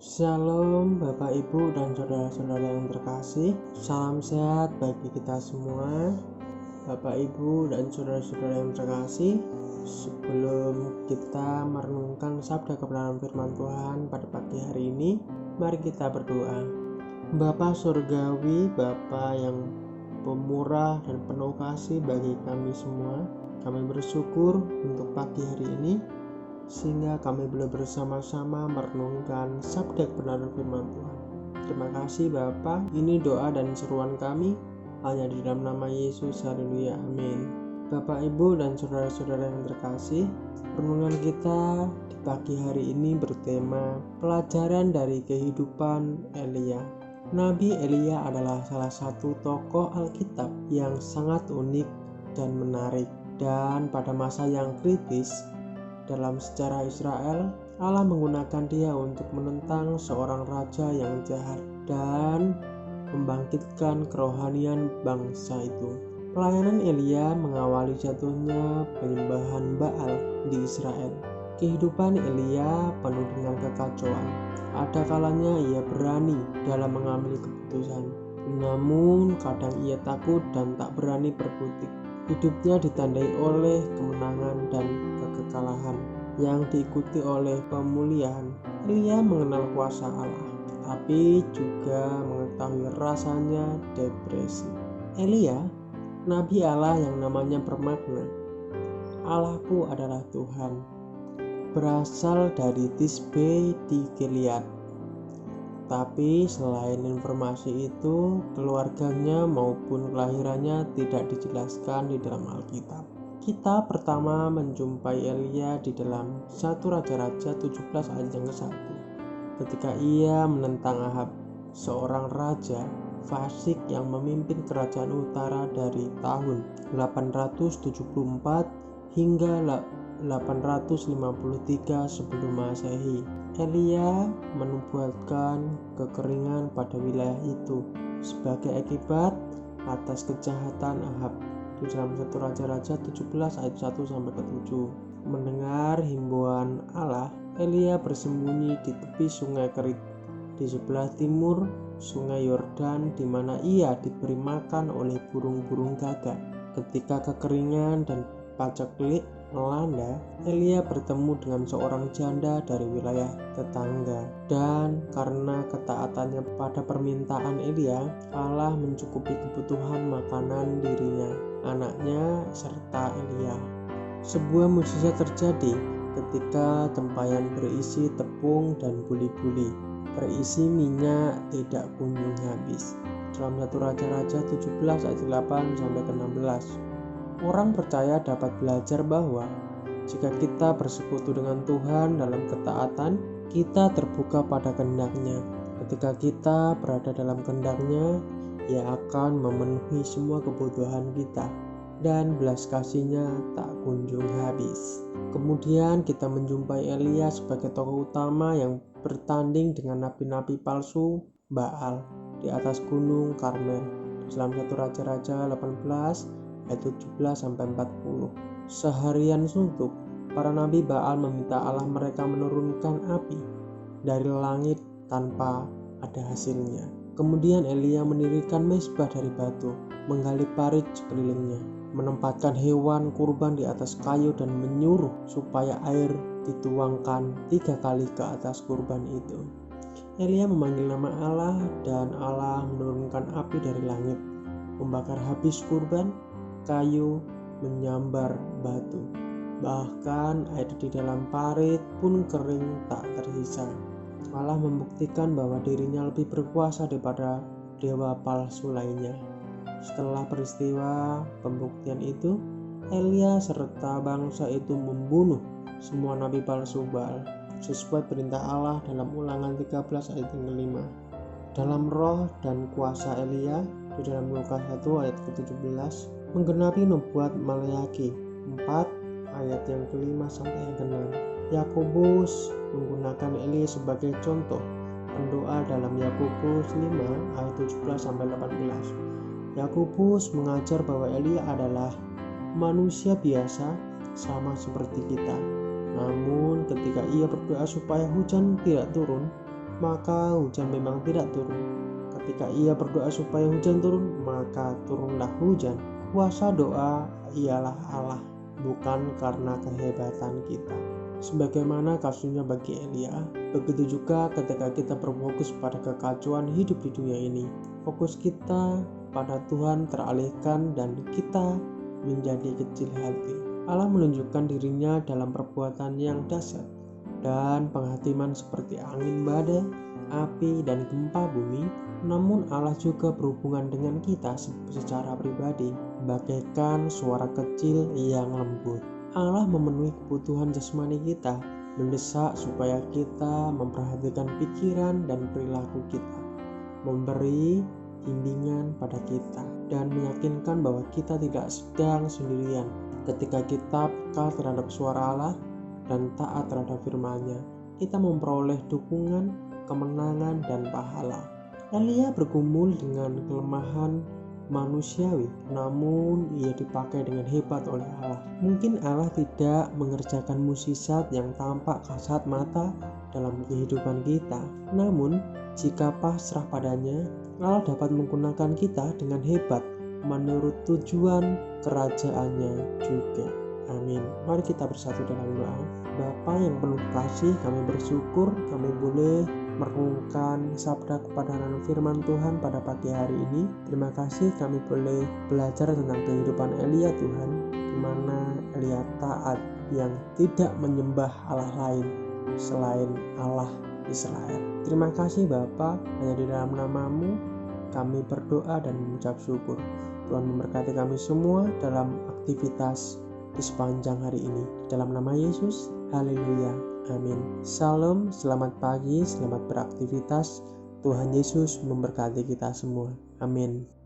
Shalom Bapak Ibu dan saudara-saudara yang terkasih. Salam sehat bagi kita semua. Bapak Ibu dan saudara-saudara yang terkasih, sebelum kita merenungkan sabda kebenaran firman Tuhan pada pagi hari ini, mari kita berdoa. Bapa Surgawi, Bapa yang pemurah dan penuh kasih bagi kami semua, kami bersyukur untuk pagi hari ini sehingga kami boleh bersama-sama merenungkan sabda kebenaran firman Tuhan. Terima kasih Bapa. Ini doa dan seruan kami hanya di dalam nama Yesus. Haleluya, amin. Bapak, Ibu, dan saudara-saudara yang terkasih, renungan kita di pagi hari ini bertema pelajaran dari kehidupan Elia. Nabi Elia adalah salah satu tokoh Alkitab yang sangat unik dan menarik. Dan pada masa yang kritis dalam sejarah Israel, Allah menggunakan dia untuk menentang seorang raja yang jahat dan membangkitkan kerohanian bangsa itu. Pelayanan Elia mengawali jatuhnya penyembahan Baal di Israel. Kehidupan Elia penuh dengan kekacauan. Ada kalanya ia berani dalam mengambil keputusan, namun kadang ia takut dan tak berani berkutik. Hidupnya ditandai oleh kemenangan dan kekalahan yang diikuti oleh pemulihan. Elia mengenal kuasa Allah, tetapi juga mengetahui rasanya depresi. Elia, nabi Allah yang namanya bermakna, Allahku adalah Tuhan, berasal dari Tisbe di Gilead. Tapi selain informasi itu, keluarganya maupun kelahirannya tidak dijelaskan di dalam Alkitab. Kita pertama menjumpai Elia di dalam 1 Raja-Raja 17 ayat yang ke-1. Ketika ia menentang Ahab, seorang raja fasik yang memimpin kerajaan utara dari tahun 874 hingga 853 sebelum Masehi. Elia menubuatkan kekeringan pada wilayah itu sebagai akibat atas kejahatan Ahab. Di dalam 1 Raja-Raja 17 ayat 1-7. Mendengar himbauan Allah, Elia bersembunyi di tepi sungai Kerit di sebelah timur sungai Yordan, di mana ia diberi makan oleh burung-burung gagak. Ketika kekeringan dan paceklik melanda, Elia bertemu dengan seorang janda dari wilayah tetangga, dan karena ketaatannya pada permintaan Elia, Allah mencukupi kebutuhan makanan dirinya, anaknya, serta Elia. Sebuah mukjizat terjadi ketika tempayan berisi tepung dan buli-buli berisi minyak tidak kunjung habis. Dalam 1 Raja-Raja 17 ayat 8-16. Orang percaya dapat belajar bahwa jika kita bersekutu dengan Tuhan dalam ketaatan, kita terbuka pada kehendak-Nya. Ketika kita berada dalam kehendak-Nya, Ia akan memenuhi semua kebutuhan kita, dan belas kasih-Nya tak kunjung habis. Kemudian kita menjumpai Elia sebagai tokoh utama yang bertanding dengan nabi-nabi palsu Baal di atas gunung Karmel. Dalam 1 Raja-Raja 18 ayat 17-40. Seharian suntuk, para nabi Baal meminta Allah mereka menurunkan api dari langit tanpa ada hasilnya. Kemudian Elia mendirikan mezbah dari batu, menggali parit sekelilingnya, menempatkan hewan kurban di atas kayu dan menyuruh supaya air dituangkan 3 kali ke atas kurban itu. Elia memanggil nama Allah dan Allah menurunkan api dari langit, membakar habis kurban, kayu menyambar batu. Bahkan air di dalam parit pun kering tak tersisa. Allah membuktikan bahwa dirinya lebih berkuasa daripada dewa palsu lainnya. Setelah peristiwa pembuktian itu, Elia serta bangsa itu membunuh semua nabi palsu Baal sesuai perintah Allah dalam Ulangan 13 ayat yang ke-5. Dalam roh dan kuasa Elia, di dalam Lukas 1 ayat ke-17, menggenapi nubuat Maleakhi 4 ayat yang ke-5 sampai yang ke-6. Yakobus menggunakan Elia sebagai contoh pendoa dalam Yakobus 5 ayat 17-18. Yakobus mengajar bahwa Elia adalah manusia biasa sama seperti kita. Namun ketika ia berdoa supaya hujan tidak turun, maka hujan memang tidak turun. Ketika ia berdoa supaya hujan turun, maka turunlah hujan. Kuasa doa ialah Allah, bukan karena kehebatan kita. Sebagaimana kasusnya bagi Elia, begitu juga ketika kita berfokus pada kekacauan hidup di dunia ini, fokus kita pada Tuhan teralihkan dan kita menjadi kecil hati. Allah menunjukkan dirinya dalam perbuatan yang dahsyat dan penghatiman seperti angin badai, api, dan gempa bumi. Namun Allah juga berhubungan dengan kita secara pribadi, bagaikan suara kecil yang lembut. Allah memenuhi kebutuhan jasmani kita, mendesak supaya kita memperhatikan pikiran dan perilaku kita, memberi bimbingan pada kita, dan meyakinkan bahwa kita tidak sedang sendirian. Ketika kita peka terhadap suara Allah dan taat terhadap firman-Nya, kita memperoleh dukungan, kemenangan, dan pahala. Elia bergumul dengan kelemahan manusiawi, namun ia dipakai dengan hebat oleh Allah. Mungkin Allah tidak mengerjakan mukjizat yang tampak kasat mata dalam kehidupan kita, namun jika pasrah padanya, Allah dapat menggunakan kita dengan hebat menurut tujuan kerajaannya juga. Amin. Mari kita bersatu dalam doa. Bapa yang penuh kasih, kami bersyukur kami boleh merenungkan sabda kebenaran firman Tuhan pada pagi hari ini. Terima kasih kami boleh belajar tentang kehidupan Elia Tuhan, di mana Elia taat yang tidak menyembah Allah lain selain Allah Israel. Terima kasih Bapa, hanya di dalam nama-Mu kami berdoa dan mengucap syukur. Tuhan memberkati kami semua dalam aktivitas di sepanjang hari ini. Dalam nama Yesus, haleluya, amin. Shalom, selamat pagi, selamat beraktivitas. Tuhan Yesus memberkati kita semua. Amin.